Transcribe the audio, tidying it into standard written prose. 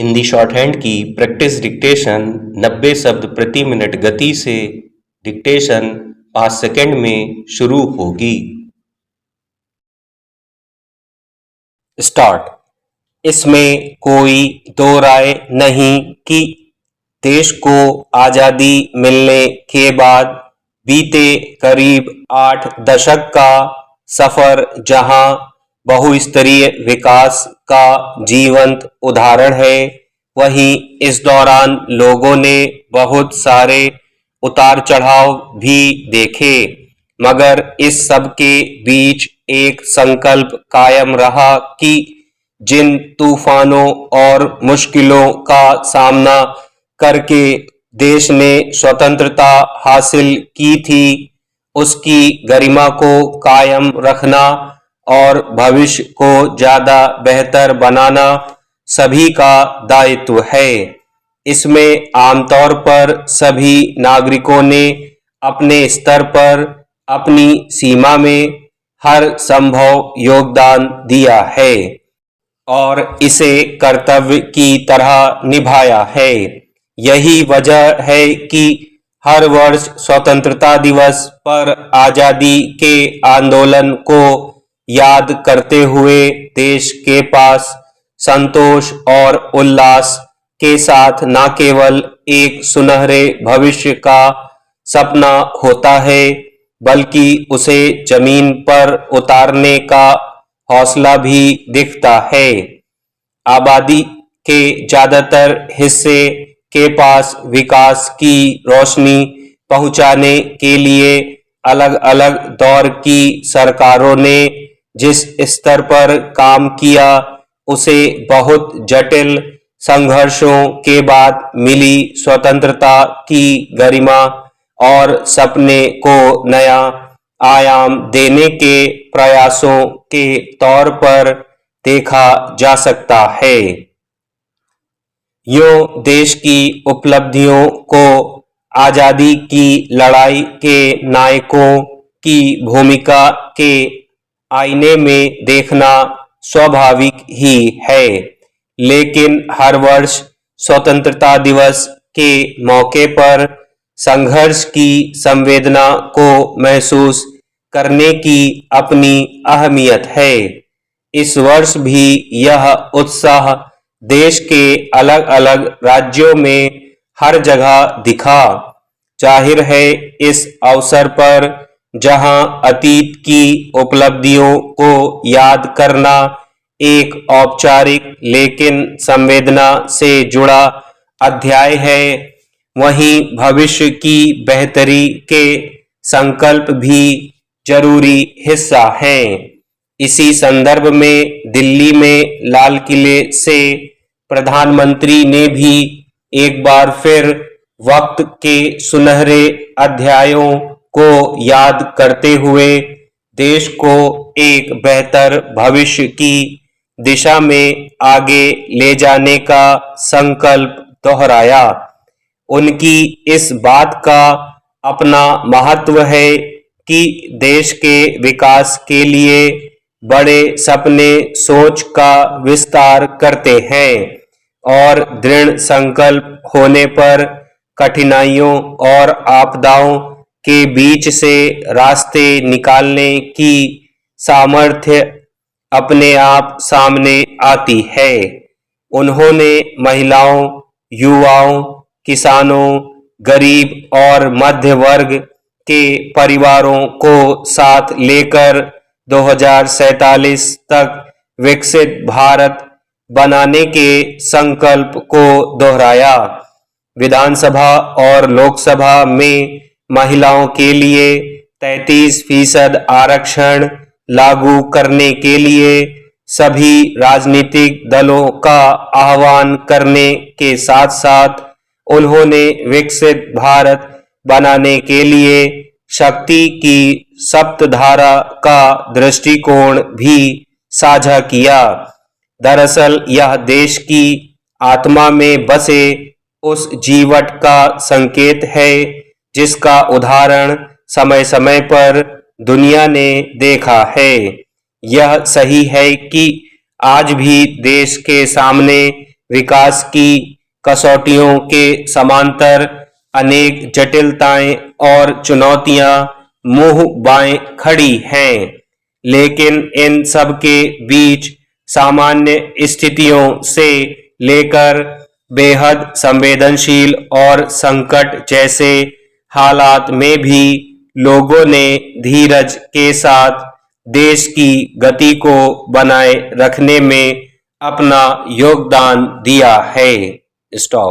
Hindi shorthand की practice dictation 90 शब्द प्रति मिनट गति से डिक्टेशन 5 सेकंड में शुरू होगी। स्टार्ट। इसमें कोई दो राय नहीं कि देश को आजादी मिलने के बाद बीते करीब 8 दशक का सफर जहां बहुस्तरीय विकास का जीवंत उदाहरण है, वहीं इस दौरान लोगों ने बहुत सारे उतार चढ़ाव भी देखे, मगर इस सब के बीच एक संकल्प कायम रहा कि जिन तूफानों और मुश्किलों का सामना करके देश ने स्वतंत्रता हासिल की थी, उसकी गरिमा को कायम रखना और भविष्य को ज्यादा बेहतर बनाना सभी का दायित्व है। इसमें आमतौर पर सभी नागरिकों ने अपने स्तर पर अपनी सीमा में हर संभव योगदान दिया है और इसे कर्तव्य की तरह निभाया है। यही वजह है कि हर वर्ष स्वतंत्रता दिवस पर आजादी के आंदोलन को याद करते हुए देश के पास संतोष और उल्लास के साथ न केवल एक सुनहरे भविष्य का सपना होता है, बल्कि उसे जमीन पर उतारने का हौसला भी दिखता है। आबादी के ज्यादातर हिस्से के पास विकास की रोशनी पहुंचाने के लिए अलग अलग दौर की सरकारों ने जिस स्तर पर काम किया, उसे बहुत जटिल संघर्षों के बाद मिली स्वतंत्रता की गरिमा और सपने को नया आयाम देने के प्रयासों के तौर पर देखा जा सकता है। यूं देश की उपलब्धियों को आजादी की लड़ाई के नायकों की भूमिका के आईने में देखना स्वाभाविक ही है, लेकिन हर वर्ष स्वतंत्रता दिवस के मौके पर संघर्ष की संवेदना को महसूस करने की अपनी अहमियत है। इस वर्ष भी यह उत्साह देश के अलग अलग राज्यों में हर जगह दिखा। जाहिर है, इस अवसर पर जहां अतीत की उपलब्धियों को याद करना एक औपचारिक लेकिन संवेदना से जुड़ा अध्याय है, वहीं भविष्य की बेहतरी के संकल्प भी जरूरी हिस्सा हैं। इसी संदर्भ में दिल्ली में लाल किले से प्रधानमंत्री ने भी एक बार फिर वक्त के सुनहरे अध्यायों को याद करते हुए देश को एक बेहतर भविष्य की दिशा में आगे ले जाने का संकल्प दोहराया। उनकी इस बात का अपना महत्व है कि देश के विकास के लिए बड़े सपने सोच का विस्तार करते हैं और दृढ़ संकल्प होने पर कठिनाइयों और आपदाओं के बीच से रास्ते निकालने की सामर्थ्य अपने आप सामने आती है। उन्होंने महिलाओं, युवाओं, किसानों, गरीब और मध्य वर्ग के परिवारों को साथ लेकर 2047 तक विकसित भारत बनाने के संकल्प को दोहराया। विधानसभा और लोकसभा में महिलाओं के लिए 33% आरक्षण लागू करने के लिए सभी राजनीतिक दलों का आह्वान करने के साथ साथ उन्होंने विकसित भारत बनाने के लिए शक्ति की सप्तधारा का दृष्टिकोण भी साझा किया। दरअसल यह देश की आत्मा में बसे उस जीवट का संकेत है जिसका उदाहरण समय समय पर दुनिया ने देखा है। यह सही है कि आज भी देश के सामने विकास की कसौटियों के समांतर अनेक जटिलताएं और चुनौतियां मुंह बाएं खड़ी हैं, लेकिन इन सब के बीच सामान्य स्थितियों से लेकर बेहद संवेदनशील और संकट जैसे हालात में भी लोगों ने धीरज के साथ देश की गति को बनाए रखने में अपना योगदान दिया है। स्टॉप।